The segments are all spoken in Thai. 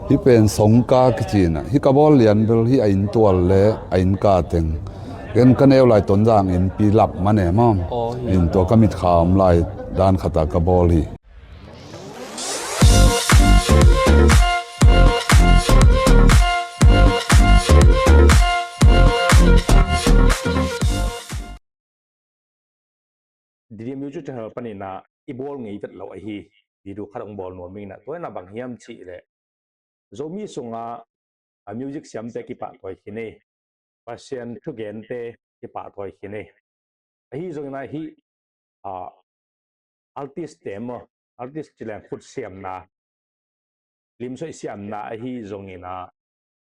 hi pen songka kichina hi kabol lian bel hi ain tual le ain ka teng ken kaneu lai ton jang in pi lap mane mom in to kamit kham lai dan khata kabol hi Didi music channel panina ibol ngai tat lo hi video khat ong bol no ming na toina bang hiam chi le zomi sunga a music siam te ki pa toy khine pasien thu gen te ki pa toy khine hi zongna hi a artist demo artist chilang khut siam na lim soi siam na hi zongina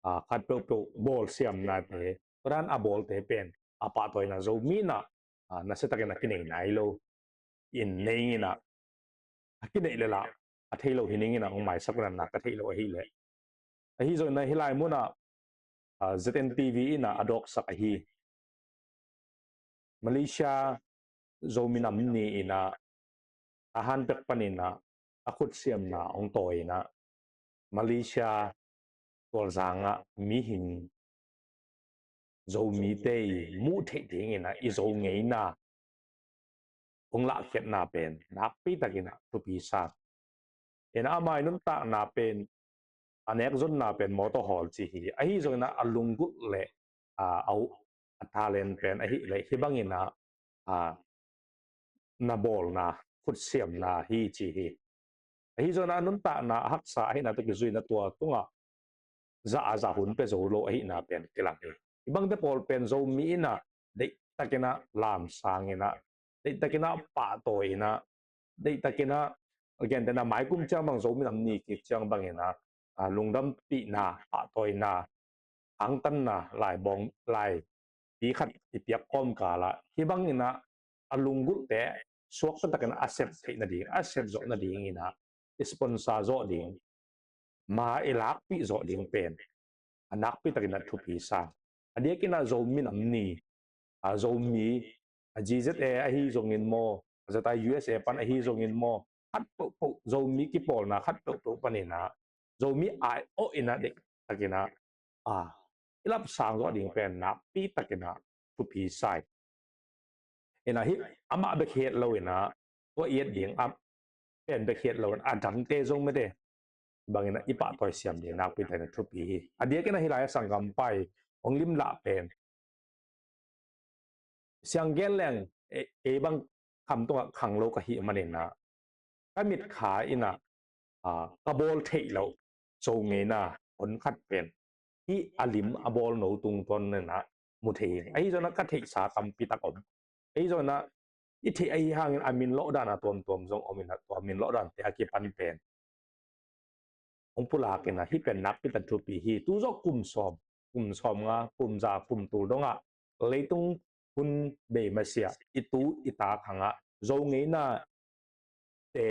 a khat pro bol siam na te ran a bol te pen a pa toy na zomi na na se takena kinai nai lo in nei na kinai le la a thailo hining na ong mai sakran na ka thailo hi le hi zo na hilai mu na ZN TV na adok sak hi Malaysia zominam ni ina ahan pek panina akut siam na ong toy na Malaysia tol zanga mi hin zomi te mu thei ding ina i zo ngei na ong la khet na pen na pi takina tu pi sa en amai nun ta na pen anek zon na pen motor hall chi hi ahi zo na alungu le au talent pen ahi le hibangina na bol na khut siam na hi chi hi ahi zo na nun ta na hak sa hi na to ki zui na tua tunga za hun pe zo lo ahi na pen kilang hi ibang de pol pen zo mi na de takina lam sangina de takina pa toina de takina again de na mai kum chang bang zo mi nam ni ki chang bangina lungdam pi na pa toina ang tan na lai bong lai pi khat ti piak kom ka la hi bangina alungu te suak ta takina asset thei na ding asset zo na ding ina sponsor zo ding ma ilak pi zo ding pen anak pi takina thu pi sa adia kina zo mi nam ni zo mi GZA a hi zongin mo zata USA pan a hi zongin mo khat po zo mi ki pol na khat po panina zo mi ai o ina de takina ilap sang zo ding pen na pi takina thu pi sai ina hi ama be khet lo ina to yet ding up pen be khet lo a dang te zong me de bangina ipa toy siam de nak pi takina thu pi adia kina hi lai sangam pai ong lim la pen siang gen leng bang kham to khang lo ka hi manena kamit kha ina kabol thei lo so nge na on khat pen hi alim abol no tung ton na mu thei ai jona ka thei sa tam pi tak om ai jona i thei ai hang amin lo da na tom jong omina to amin lo dan te aki pan pen ong pula ke na hi pen nak pi tan thu pi hi tu zo kum som nga kum za kum tu donga leitung hun be masia itu ita khanga zo ngei na te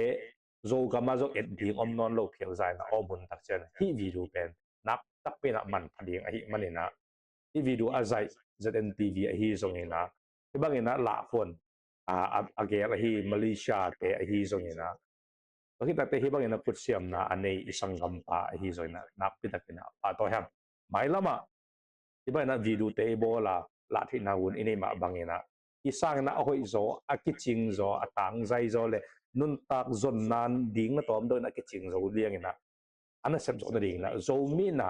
zo gama zo et ding om non lo phel zai na omun tak chen hi video pen nak tak pe na man phading a hi manina hi video azai ZN TV a hi zo ngei na hi bangena la phon agel hi Malaysia te a hi zo ngei na kita te hi bangena put siam na anei isangam pa a hi zo na nak pi takina pa to ham mai lama hi bangena video te bola la thi na wun ini ma bangena isang na hoi zo akiching zo atang zai zo le nun tak zon nan ding na tom do na kiching zo liang ina ana sem zo na ding na zo mi na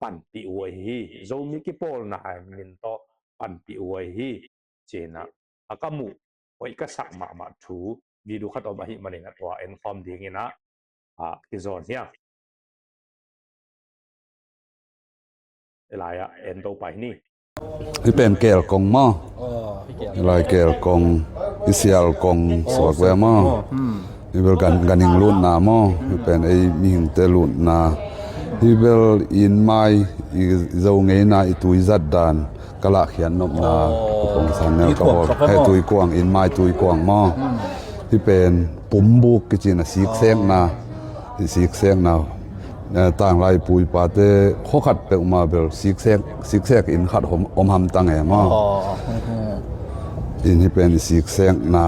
pan pi oi hi zo mi ki pol na min to pan pi oi hi chena akamu hoi ka sak ma thu video khat om hi manina to en form ding ina ki zon ya elaya en to pai ni hi pen kel kong mo lai kel kong isial kong sot we mo hi bel ganing lut na mo hi pen ai mi hing te lut na hi bel in mai i zo ngei na i tui zat dan kala khian nop na kong san ne ka ho he tui kwang in mai tui kwang mo hi pen pum buk ki chin a sik sek na sik sek na tang lai pui pa te kho khat pe ma bel sik sek in khat om ham tang e ma in hi pen sik sek na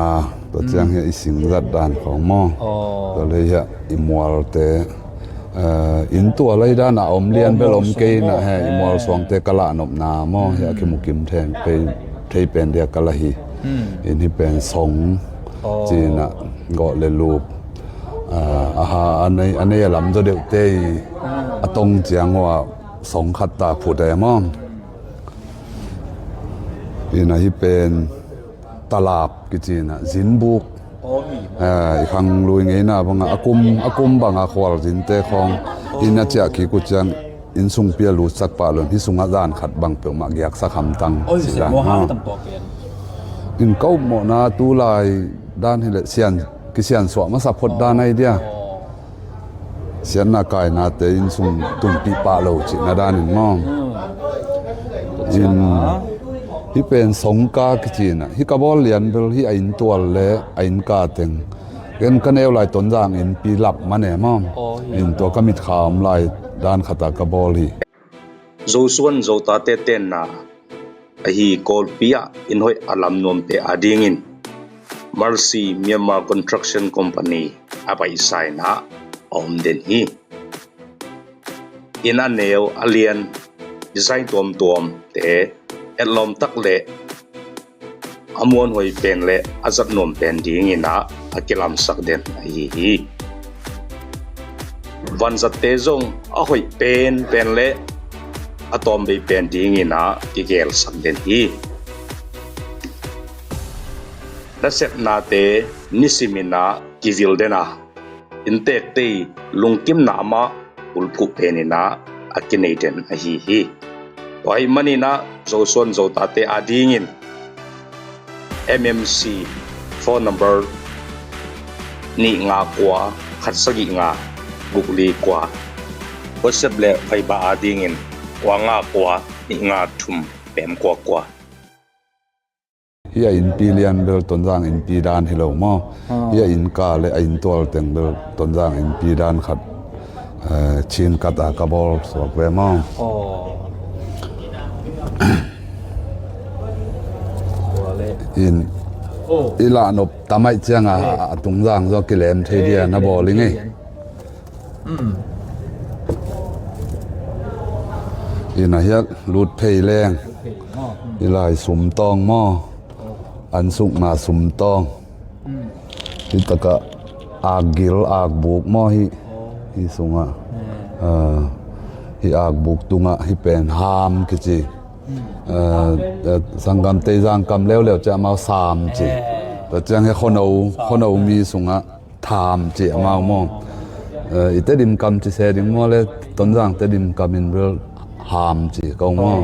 to chang he ising rat dan khong mo to le ya imwal te อินตัวเลยด้านอมเลียนไปลมเกยนะฮะมอลสวงเตกะละนบนาหม้อเฮาคิมุกิมแทงไปเทเป็นเดียกะละฮีอินที่เป็นสงจีนะก็เลยรูปอันนี้ลำตัวเดียวเตยตรงเจียงว่าสงขัดตาผู้ใดมั่งอินที่เป็นตลาบกิจีนะสินบุกอีกครั้งลุยไงนะบางอากุมบางอาควาสินเตของอินน่าจะคิดกูจังอินสุงเปียรูสักปะเลยที่สุงอาจารย์ขัดบางเปียวมากอยากสักคำตังสิละอินเก้าหมอนาตูลายด้านให้เสียนกิเสียนสวมาสับพดด้านในเดียเสียนนากายนาเตอินสุงตุนปีปะโลจินาด้านหนึ่งมองอินที่เป็นสงกากิจีนะที่กบอลเลียนเป็นที่อินตัวเละอินกาเต็งกันเอวลายต้นจางอินปีหลับมาแน่มองอินตัวก็มิดขามลายด้านขตากบอลีโจส่วนโจตาเตเตนนาฮีโกลปียอินหอยอลัมนวมเปอดิงินมาร์ซีเมียมาคอนสตรักชั่นคอมพานีอาไปไซนะอมเดนฮีอินอันเนวอเลียนดีไซน์ตัวมเตเอลอมตักเลอมวนหอยเป็นเลอาจัดนวมเป็นดิงินะอากิลัมสักเดนฮีวันสัตเตจงอาหอยเป็นเลอะตอมไปเป็นดิงินะกิเกลสักเดนฮีและเสร็จนาเตนิสิมินะกิวิลเดนะอินเตกเตลุงกิมนามาอุลพุเพนินะอากิเนเดนฮีไว้มันนี่นะโจส่วนโจตาเตอดีงิน MMC phone number นี่งากว่าขัดสกิงาบุกลีกว่าวัชเบลไฟบาอดีงินว่างากว่านี่งาทุมเปมกว่าเฮียอินปีเลียนเบลต้นจางอินปีดานให้เรามอเฮียอินกาเลยอินตัวเต็งเบลต้นจางอินปีดานขัดชินกัดอากาบอลสวกเวมออินอีลานบตามไอเจียงตุงจางก็กิเลมเทเดียนะบอลิงไงอินเฮียรูดเพยแรงอีลายสุมตองหม้ออันสุกมาสุมตองที่ตะกะอากกิลอากบุกหม้อฮิสุงะฮิอากบุกตุงะฮิเป็นฮามกิจิสังกัมเตจังกัมเร็วจะมาสามจิแต่จังให้คนเอามีสุงะถามจิมามองอีเตดิมกัมจิเสดิมมอเลยต้นจังเตดิมกัมอินเวลฮามจิก็มอง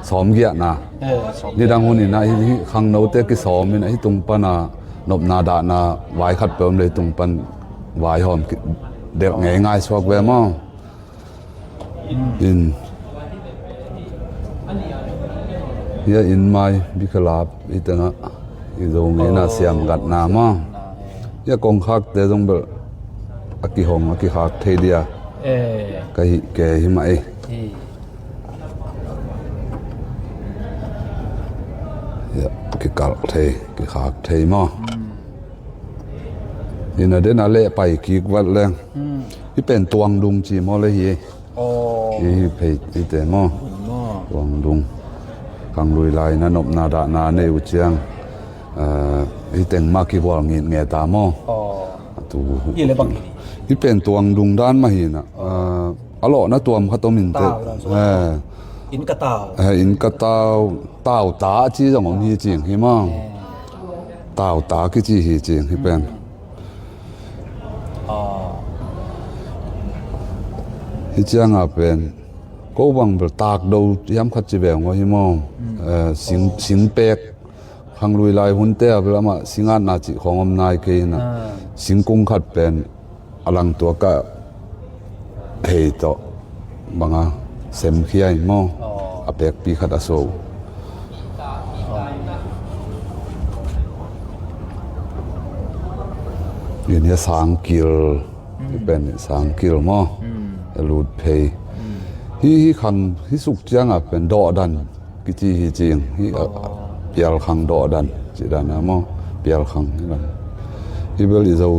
สอมเกียนะนี่ดังหุ่นนี่นะที่ขังโนเตกิสอมนี่นะที่ตรงปนานบนาดานาไว้ขัดเปิมเลยตรงปันไว้หอมเด็กง่ายๆสวกเวมออินเฮียอินไม่บิคลาบอีตนะอีตรงนี้น่าเสียมกัดน้ำมั้งเฮียกงคักแต่ตรงเบลอากิหงอากิคักเทเดียก็ฮิแกฮิมากิกัลเทกิขากเทมอยินดีนะเละไปกิกวัดแรงที่เป็นตวงดุงจีมอเลยฮีเพย์ที่แต่มอตวงดุงขังลุยลายนะนบนาดานาเนวเจียงที่แต่งมากิวอลเงียตามอตูที่เป็นตวงดุงด้านมาหินะอร่อยนะตัวมข้าวต้มมินเตอินกะตาวอินกะตาวตาวตาจีจังของฮีจิงฮิมั่งตาวตากิจีฮีจิงฮิเป็นฮิจังเป็นก็วังเปตากดูย้ำขัดจีแบงว่าฮิมั่งสิงเป็กขังลุยลายหุ่นเตะเวลามาสิงานนาจิของอำนายเกนะสิงกุ้งขัดเป็นอลังตัวก็เฮโตบังอ่ะเซมเขียมออเปกปีขัดอโศอย่างนี้สางกิลเป็นสางกิลมอลูดเพย์ฮีขังฮีสุกจังเป็นดอดันกิจีฮีจิงฮีเปียลขังดอดันจีดานะมอเปียลขังนี่นั่นฮีเบลอิเจ้า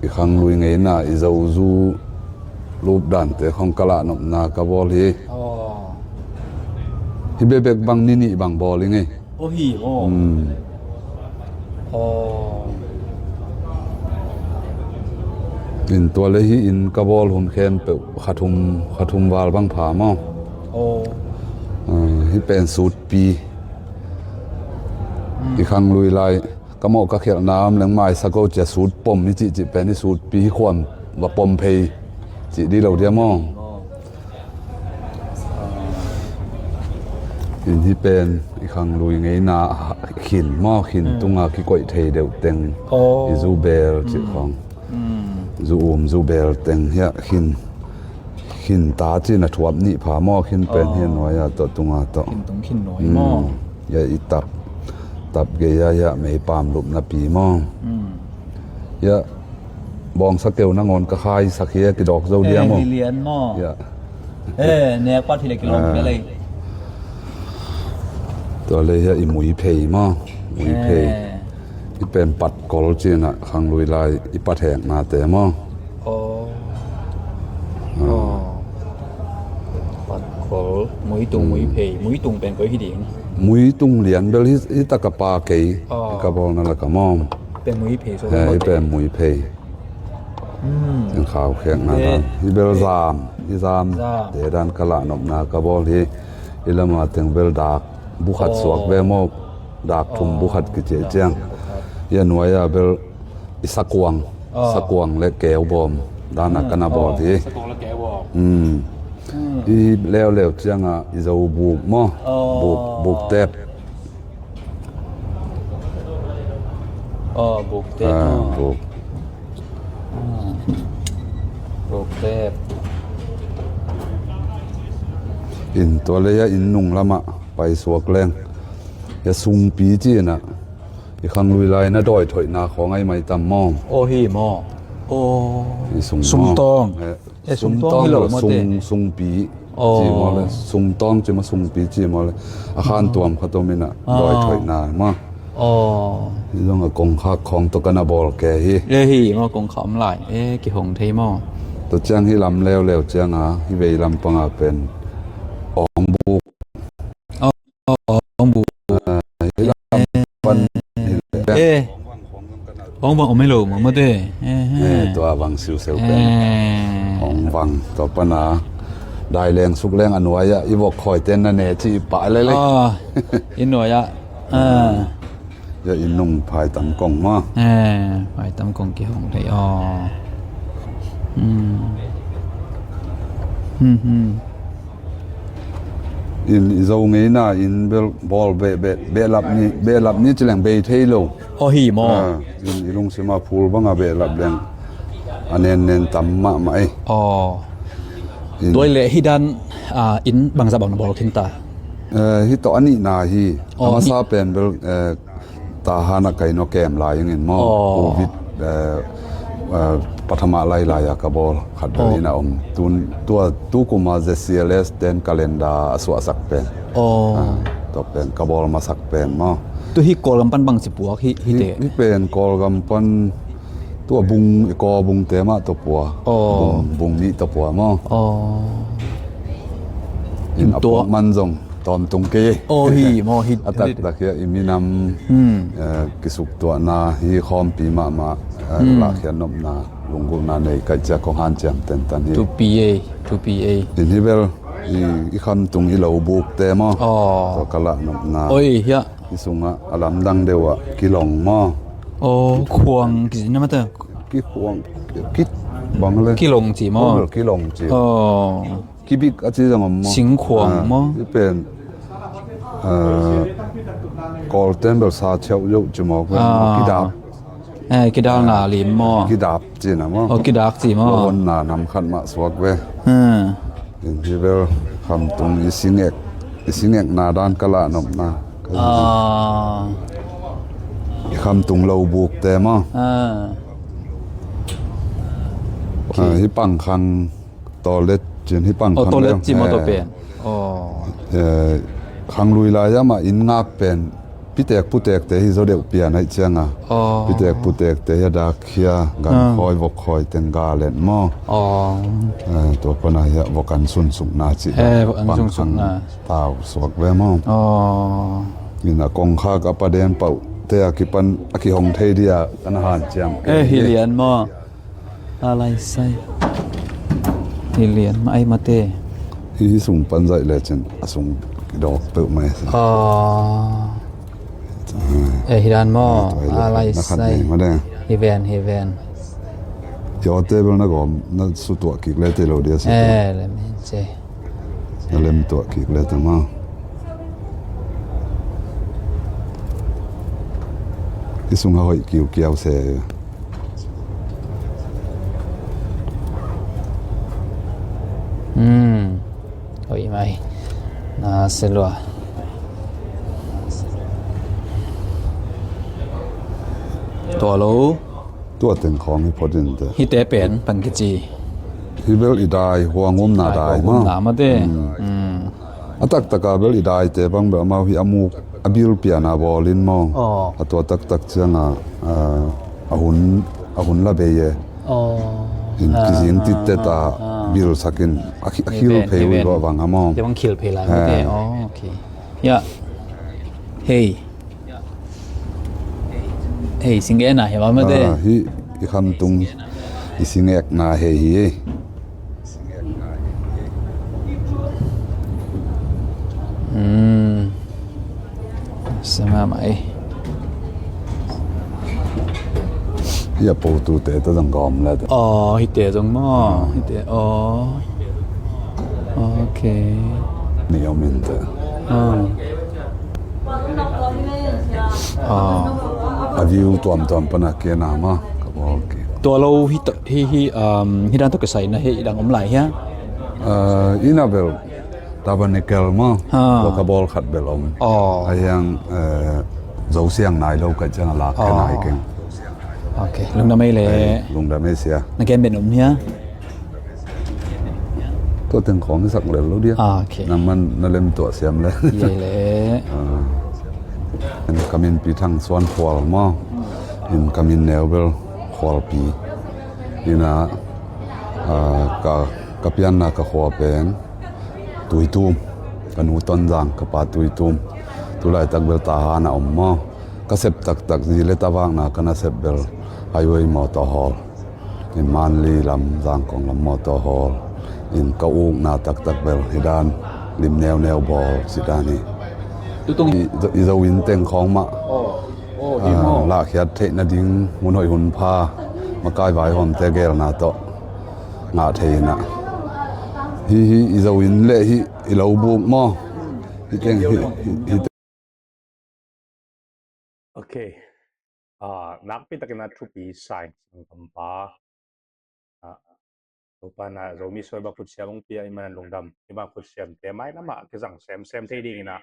อีขังลุยเงินน่ะอิเจ้าจู รูปด่านแต่ของกะละนบนากะบอลฮี อ๋อ ฮิเบเบกบังนี่บังบอลไง โอ้ฮีโมอ๋อ อินตัวเลยฮีอินกะบอลหุ่นแคนเปขัทุมวาลบังผามอ โอ้ ฮิเป็นสูตรปีอีกครั้งลุยไล่ก็มอกก็เขียนน้ำแรงไม้สะก็จะสูตรปมนี่จิเป็นนี่สูตรปีความว่าปมเพยจิดีเราเดียมออินที่เป็นอีกครั้งลุยไงนาขินมอขินตุงอาคิกอยเทเดวเต็งอิซูเบลจิของซูเบลเต็งเฮียขินตาจีน่ะทวบนี่ผามอขินเป็นเฮียน้อยตัวตุงอาตัว ขินตรงขินหน่อยหมอ อย่าอีตับเกยยะไม่ปามลุบนาปีมองอย่าบองสักเกลนงอนกระคายสักเฮียกิดอกเจ้าเดียมอง เลียนหมอ อย่า แนวกว่าทีละกิโลก็เลย ตัวเลยอย่าอีหมุยเพยมองหมุยเพยที่เป็นปัดกอลจีน่ะขังลุยลายอีปัดแหงนาแต่มอง โอ้ปัดโขมุ้ยตุงมุ้ยเพยมุ้ยตุงเป็นก้อยที่ดี มุยตุงเหรียญเบลฮิตะกะปาเกยกะบอลนั่นแหละกะมอง เป็นมุ้ยเพยโซ ให้เป็นหมุยเพยถึงข่าวแข่งนาดันฮิเบลซามฮิซามเดดันกะละนบนากะบอลฮิอิละมาถึงเบลดากบุขัดสวกเวโมกดากทุมบุขัดกิเจเจียงยันไว้เบลอิสกวงและแก้วบอมด้านนักกันบอลที สกองละแกบอก อีแล้วเจียงอิจะบุกมอบุกเต็บ บุกเต็บ บุก บุกเต็บ อินตัวเลยอินนุ่งละมะไปสวกแรงอย่าซุงปีจีน่ะอีขังลุยลายน่ะดอยถอยนาของไอ้ไม่ตำมอม โอ้ฮีหมอโอ้ ซุงตอง ซุงตองเหรอ ซุงปีจีมอเลยซุงตองจะมาซุงปีจีมอเลยอาคารตัวมเขาตัวมิน่ะดอยถอยนามานี่ต้องกงคักของตกันบอลแกฮี ฮีหมอกงขำหลายกี่หงเทหมอ ตัวเจียงที่ลำแล้วเจียงที่เวลำปังเป็นอองบุก องบุปัน องบังไม่รู้มั้งเด้ ตัววังซิวเซลเป็นของวังต่อปัญหาได้แรงสุกแรงอนุยอีบอกคอยเต้นนั่นเองที่ป่าเลยอินหน่วยอย่าอินนุ่งภายตังกงมาไปตำกงกี่หงไทยอินเจ้าเงี้ยน่ะอินเบลบอลเบลับนี่จะแรงเบย์เทโลฮีหมออินลุงสิมาพูลบังเบลับแรงอันเน้นตั้มมาไหมตัวเละฮิดันอินบางสะบังบอลขึ้นตาฮิตอันนี้นาฮีมาซาเป็นเบลตาฮานักไก่นกแกมลายอย่างเงี้ยมั้งโควิดปัทมาไล่กบอลขัดแบบนี้นะตัวกุมาเจซีเลสเดนคาเลนดาสวสักเป็นตัวเป็นกบอลมาสักเป็นมั้งตัวฮิโกลกัมปันบางสิบปัวฮิเตฮิเป็นกอลกัมปันตัวบุงกอบุงเตมาตัวปัวบุงนี้ตัวปัวมั้งอินตัวมันจงตอมตรงเกฮีมอฮิอัตตะเคียอิมินำกิสุกตัวนาฮีคอมปีมาลาเขียนนมนาลุงกุนาในกัจจคงหันจังเต็นตันฮี2 PA อินฮิเบลอีคำตรงอีเหลาบุกเตมอตัวกะละนมนาเฮียกิสุงอลัมดังเดวะกิหลงมอควงกินมาเตอกิควงกิบังเลยกิหลงจีมอกิหลงจีกิบิกอาจจะงมสิงขวางมั้งเป็นกอลเทนเบลซาเชียวยุจมอกกิดาบกิดาหนาลิมมั้งกิดาบจีนะมั้งกิดาบจีมั้งวันน่านำขันมาสวกเว้ยิงที่เบลคำตรงอิสิงเอกนาดานกะละนมนาคำตรงเราบุกแต่มั้งที่ปังคังตอเล็ดจีนที่ปังคังตอเล็ดจีมอตัวเป็นคังลุยลายมาอินงักเป็น pitek putek te hi zo deuh pian hai changa pitek putek te ya da khia gan khoi vok khoi ten ga len mo to pana ya vokan sun suk na chi vokan sun suk na tau sok ve mo ina kong kha ka pa den pau te akipan aki hong thei dia kan han chiam hi lian mo alai sai hi lian mai mate hi sung pan zai le chen asung dok pe mai hidan mo alai sai hi ven yo te bel na gom na su to ki le te lo dia le men che na lem to ki le ta ma ki sung hoi kiu kiao se hoi mai na selwaตัวโลตัวเต็งของhi podin te hi te pen pangki hi bel i dai huangom na dai ma na ma te atak taka bel i dai te bang be ma hi amuk abil piana bolin mo atwa tak tak changa ahun la be ye in kizing titte ta bil sakin akhil phei ro wang amo te bang khil phei lai ma te okay ya hey singe na he ma de hi I kham tung I singek na he hi sama mai ya po tu te ta dang gom la de hi te jong mo hi te okay ni yo min te a view tom pana ke na ma ka bol ke ตัวเราhi dan to ke sai na he dang om lai ha inabel tabernacle ma ko ka bol khat bel om ayang zo siang nai lo ka chang la ka nai keng okay lung da mai le lung da mai sia na ken ben om nia to teng khong sak le lo dia okay na man na lem to siam le ye le en kamin pi thang swan khwal ma in kamin neubel khwal pi ina ka pian na ka khwa pen tuitum kanu ton jang ka pa tuitum tulai tak bel ta na om ma ka sep tak ji le ta wang na kana sep bel highway motor hall in manli lam jang kong lam motor hall in ka uk na tak bel hidan lim neo bol sidani tu I zo win teng khong ma la khiat the na ding mun hoi hun pha ma kai vai hom te gel na to nga the na hi I zo win le hi I lo bu mo hi teng hi okay nak pi takina thupi sai kampa upana zomi soi ba khut siam pi ai man lungdam I ba khut siam te mai na ma ke jang sem the ding na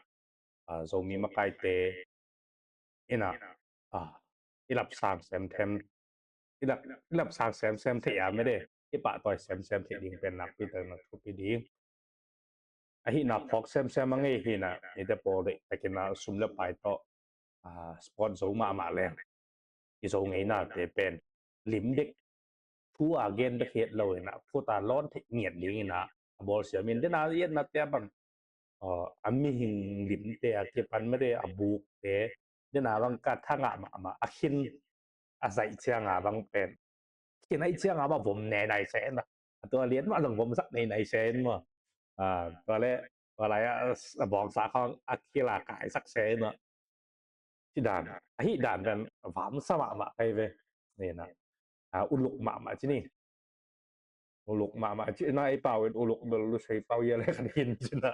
zomi ma kai te ina ilap sang sem them ilap sang sem the ya me de I pa toy sem the ding pen nak pi takina thupi ding hi na phok sem ange hi na ni te po de takina sumla pai to sport zo ma le I zo ngei na te pen lim dik thu again the head lo na phuta lon the nghiet ding na bol sia min de na yet na te ban ami hing lim te ke pan me de abuk te de na bang ka thanga ma akhin azai chianga bang pen kinai chianga ba bom ne nai se na to lien ma long bom sak nei nai se ma to leอะไรบอกสาของอักขิลาไก่สักเซนอ่ะที่ด่านที่ด่านกันฝามสมะมาไปเว้นี่นะอุลุกมาที่นี่อุลุกมาที่น่าไอ้เป่าอุลุกเบลลุใช้เป่าเยอะเลยกันหินจินะ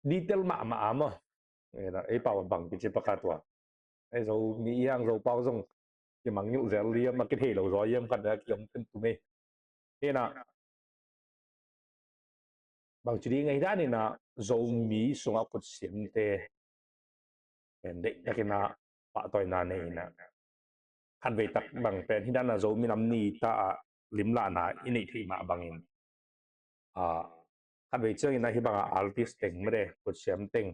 ดีเทลมาอ่ะนี่นะไอ้เป่าบังกิจประกาศตัวไอ้เรามีอย่างเราเป่าส่งที่มังยุเซลเลียมาคิดเห็นเราร้อยเยี่ยมกันนะเกี่ยมขึ้นตัวนี้นี่นะบางทีไงด้านนี้นะเรามีส่งเอากดเสียงเตะเป็นเด็กนักกีฬาปะต่อยนานนี่นะคันเวตักบางเป็นที่ด้านนั้นเรามีน้ำนีตาลิมลานาอินิที่มาบางอิน คัดไว้เจอนะฮิบางอาร์ติสต์เต็งไม่ได้กดเสียมเต็ง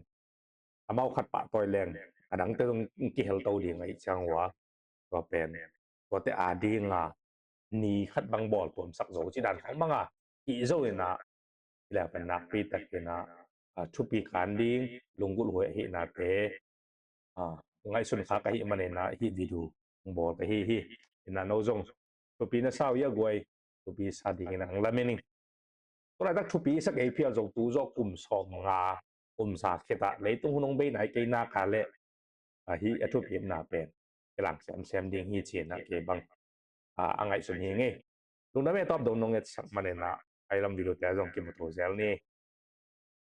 อามาขัดปะตอยแรงอันนั้นต้องกิเฮลโตดีไงจังหวะก็เป็นก็แต่อาดีงานี่ขัดบางบอลผมสักโจที่ดันของบางอีโจนะแล้วเป็นนักปีตะเกนะชุปีการดิ้งลงกุลหวยหินาเตไงสุนค้าก็หิมันเนะหิวิดูบอลไปหินะโนจงชุปีน่ะเศร้าเยอะกว่าชุปีสาดิ่งนะละเมนิงตัวนั้นชุปีสักเพียงจงตูจกุมสองกุมสาเขตะเลยต้องหุ่นงเบย์ไหนเกน่าคาเล่หิชุปีน่าเป็นกำลังแซมดิ่งหิเชียนะเก็บังอังไงสุนหิงเงลุงนั่นไม่ตอบโดนนงเอสักมันเนะไอ้ลำวิโรแต่จงกิมตัวเซลนี่